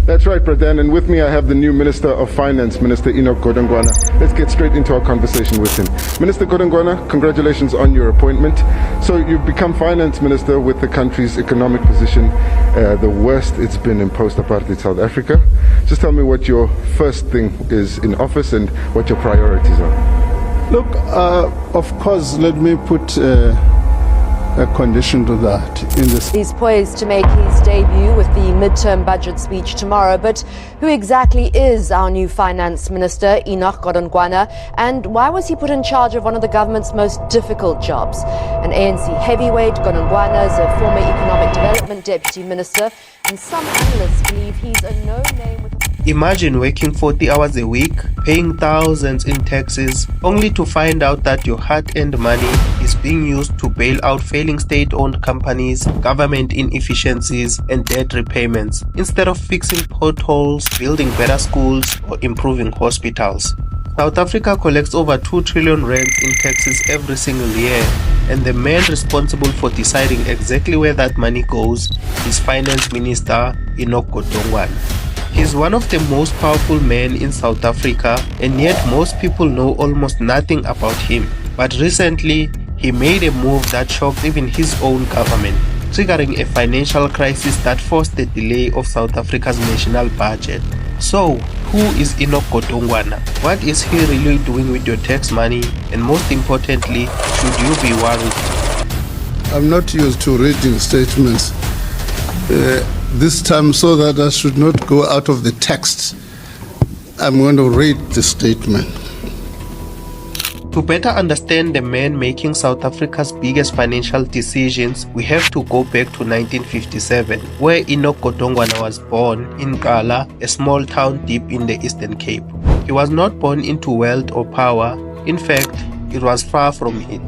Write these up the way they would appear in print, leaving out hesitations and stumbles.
That's right, Pradhan, and with me I have the new Minister of Finance, Minister Enoch Godongwana. Let's get straight into our conversation with him. Minister Godongwana, congratulations on your appointment. So you've become Finance Minister with the country's economic position the worst it's been in post-apartheid South Africa. Just tell me what your first thing is in office and what your priorities are. Look, of course, let me put a condition to that. He's poised to make his debut with the midterm budget speech tomorrow, but who exactly is our new finance minister, Enoch Godongwana, and why was he put in charge of one of the government's most difficult jobs? An ANC heavyweight, Godongwana is a former economic development deputy minister, and some analysts believe he's a no-name with a... Imagine working 40 hours a week, paying thousands in taxes, only to find out that your hard-earned money is being used to bail out failing state-owned companies, government inefficiencies, and debt repayments, instead of fixing potholes, building better schools, or improving hospitals. South Africa collects over 2 trillion rand in taxes every single year, and the man responsible for deciding exactly where that money goes is Finance Minister Enoch Godongwana. He's one of the most powerful men in South Africa, and yet most people know almost nothing about him. But recently, he made a move that shocked even his own government, triggering a financial crisis that forced the delay of South Africa's national budget. So, who is Enoch Godongwana? What is he really doing with your tax money? And most importantly, should you be worried? I'm not used to reading statements this time, so that I should not go out of the text. I'm going to read the statement. To better understand the man making South Africa's biggest financial decisions, we have to go back to 1957, where Enoch Godongwana was born in Gala, a small town deep in the Eastern Cape. He was not born into wealth or power. In fact, it was far from it.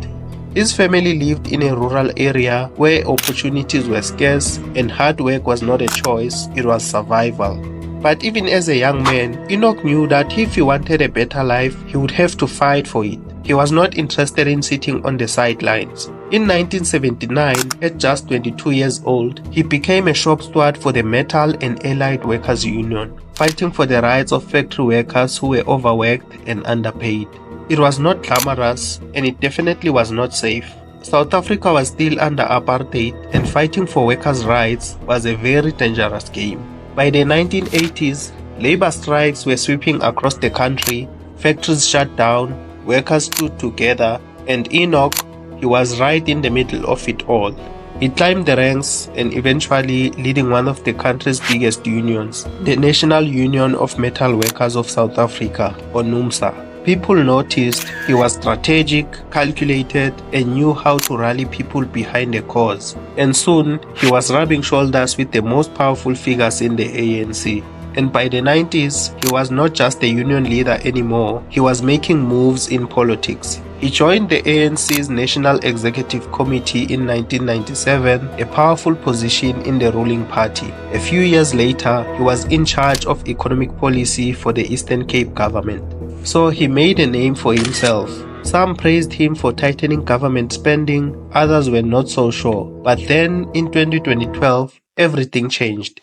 His family lived in a rural area where opportunities were scarce and hard work was not a choice, it was survival. But even as a young man, Enoch knew that if he wanted a better life, he would have to fight for it. He was not interested in sitting on the sidelines. In 1979, at just 22 years old, he became a shop steward for the Metal and Allied Workers Union, fighting for the rights of factory workers who were overworked and underpaid. It was not glamorous, and it definitely was not safe. South Africa was still under apartheid, and fighting for workers' rights was a very dangerous game. By the 1980s, labor strikes were sweeping across the country, factories shut down, workers stood together, and Enoch, he was right in the middle of it all. He climbed the ranks and eventually leading one of the country's biggest unions, the National Union of Metal Workers of South Africa, or NUMSA. People noticed he was strategic, calculated, and knew how to rally people behind a cause. And soon, he was rubbing shoulders with the most powerful figures in the ANC. And by the 90s, he was not just a union leader anymore, he was making moves in politics. He joined the ANC's National Executive Committee in 1997, a powerful position in the ruling party. A few years later, he was in charge of economic policy for the Eastern Cape government. So he made a name for himself. Some praised him for tightening government spending, others were not so sure. But then, in 2012, everything changed.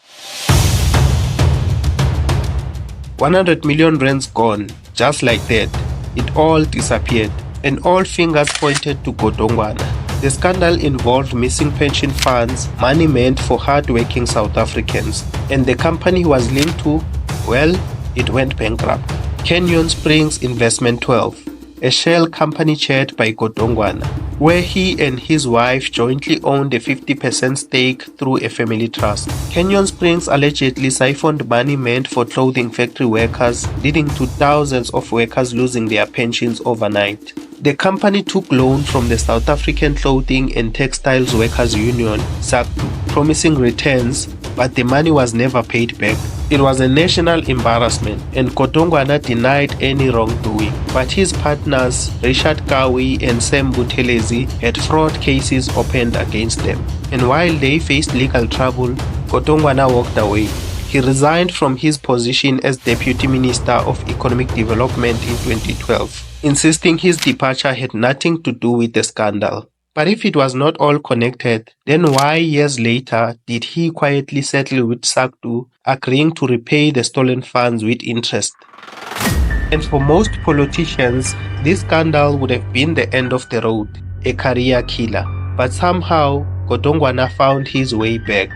100 million rands gone, just like that. It all disappeared, and all fingers pointed to Godongwana. The scandal involved missing pension funds, money meant for hard-working South Africans, and the company he was linked to, well, it went bankrupt. Canyon Springs Investment 12, a shell company chaired by Godongwana, where he and his wife jointly owned a 50% stake through a family trust. Canyon Springs allegedly siphoned money meant for clothing factory workers, leading to thousands of workers losing their pensions overnight. The company took loan from the South African Clothing and Textiles Workers Union, SACTU, promising returns, but the money was never paid back. It was a national embarrassment, and Godongwana denied any wrongdoing. But his partners, Richard Kawi and Sam Buthelezi, had fraud cases opened against them. And while they faced legal trouble, Godongwana walked away. He resigned from his position as Deputy Minister of Economic Development in 2012, insisting his departure had nothing to do with the scandal. But if it was not all connected, then why years later did he quietly settle with SACTU, agreeing to repay the stolen funds with interest? And for most politicians, this scandal would have been the end of the road, a career killer. But somehow, Godongwana found his way back.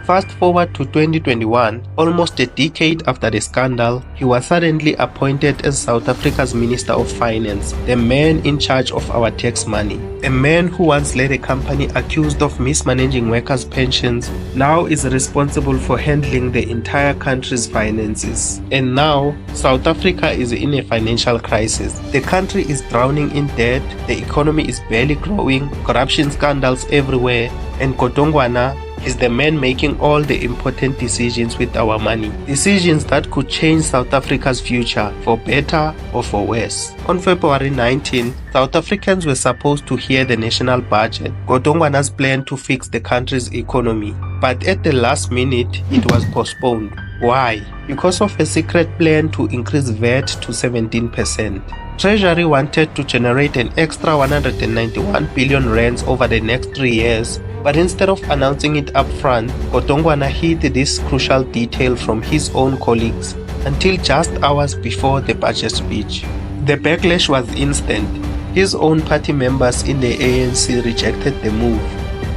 Fast forward to 2021, almost a decade after the scandal, he was suddenly appointed as South Africa's Minister of Finance, the man in charge of our tax money. A man who once led a company accused of mismanaging workers' pensions now is responsible for handling the entire country's finances. And now, South Africa is in a financial crisis. The country is drowning in debt, the economy is barely growing, corruption scandals everywhere, and Godongwana is the man making all the important decisions with our money. Decisions that could change South Africa's future for better or for worse. On February 19, South Africans were supposed to hear the national budget, Godongwana's plan to fix the country's economy. But at the last minute, it was postponed. Why? Because of a secret plan to increase VAT to 17%. Treasury wanted to generate an extra 191 billion rands over the next 3 years, but instead of announcing it up front, Godongwana hid this crucial detail from his own colleagues until just hours before the budget speech. The backlash was instant. His own party members in the ANC rejected the move.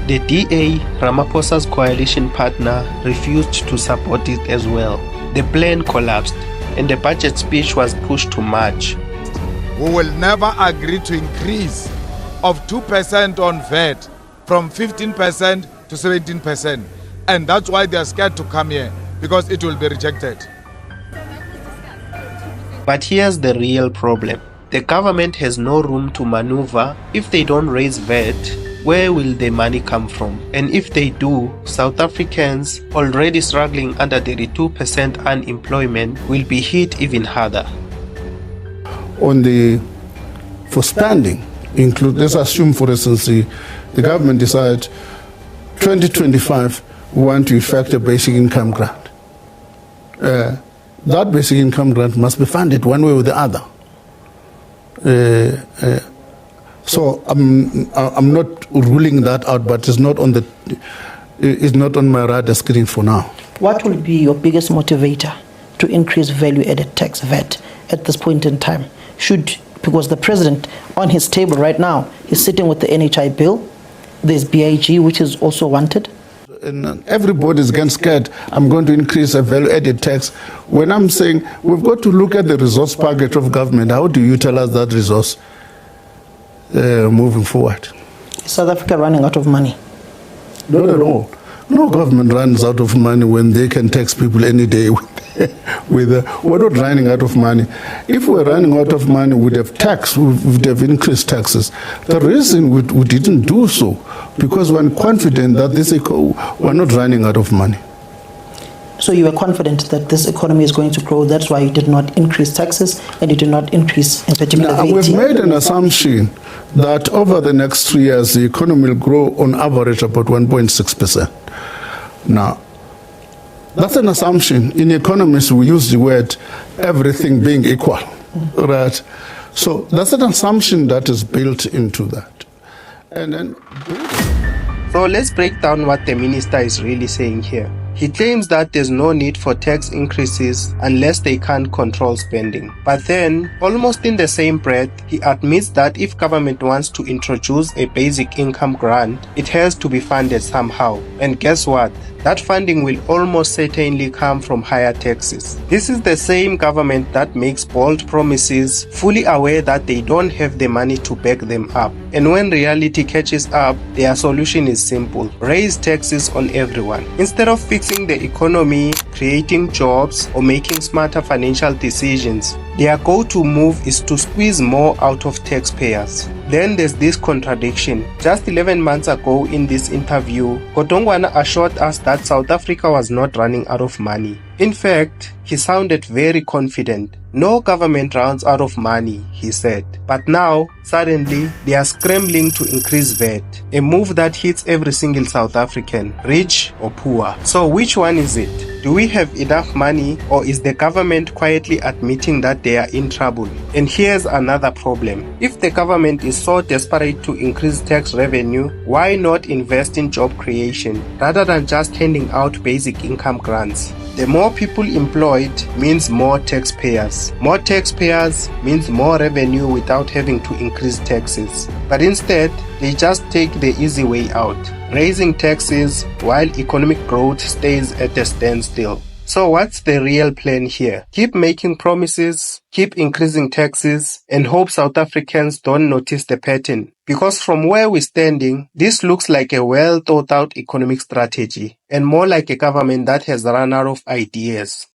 The DA, Ramaphosa's coalition partner, refused to support it as well. The plan collapsed, and the budget speech was pushed to March. We will never agree to increase of 2% on VAT from 15% to 17%. And that's why they are scared to come here, because it will be rejected. But here's the real problem. The government has no room to maneuver. If they don't raise VAT, where will the money come from? And if they do, South Africans, already struggling under 32% unemployment, will be hit even harder. For spending, let's assume, for instance, the government decides 2025 we want to effect a basic income grant. That basic income grant must be funded one way or the other. So I'm not ruling that out, but it's not on my radar screen for now. What will be your biggest motivator to increase value-added tax VAT at this point in time? Because the president on his table right now is sitting with the NHI bill. There's BIG, which is also wanted. And everybody's getting scared. I'm going to increase a value-added tax. When I'm saying we've got to look at the resource package of government, how do you tell us that resource moving forward? Is South Africa running out of money? Not at all. No government runs out of money when they can tax people any day. We're not running out of money. If we're running out of money, we'd have increased taxes. The reason we didn't do so, because we're confident that we're not running out of money. So you were confident that this economy is going to grow. That's why you did not increase taxes and you did not increase, in particular, VAT. We've made an assumption that over the next 3 years, the economy will grow on average about 1.6%. Now, that's an assumption. In economists, we use the word everything being equal, right? So that's an assumption that is built into that. And then, so let's break down what the minister is really saying here. He claims that there's no need for tax increases unless they can't control spending. But then, almost in the same breath, he admits that if government wants to introduce a basic income grant, it has to be funded somehow. And guess what? That funding will almost certainly come from higher taxes. This is the same government that makes bold promises, fully aware that they don't have the money to back them up. And when reality catches up, their solution is simple: raise taxes on everyone. Instead of fixing the economy, creating jobs, or making smarter financial decisions, their go-to move is to squeeze more out of taxpayers. Then there's this contradiction. Just 11 months ago in this interview, Godongwana assured us that South Africa was not running out of money. In fact, he sounded very confident. No government runs out of money, he said. But now, suddenly, they are scrambling to increase VAT, a move that hits every single South African, rich or poor. So which one is it? Do we have enough money, or is the government quietly admitting that they are in trouble? And here's another problem. If the government is so desperate to increase tax revenue, why not invest in job creation rather than just handing out basic income grants? The more people employed means more taxpayers. More taxpayers means more revenue without having to increase taxes. But instead, they just take the easy way out, raising taxes while economic growth stays at a standstill. So what's the real plan here? Keep making promises, keep increasing taxes, and hope South Africans don't notice the pattern. Because from where we're standing, this looks like a well thought out economic strategy, and more like a government that has run out of ideas.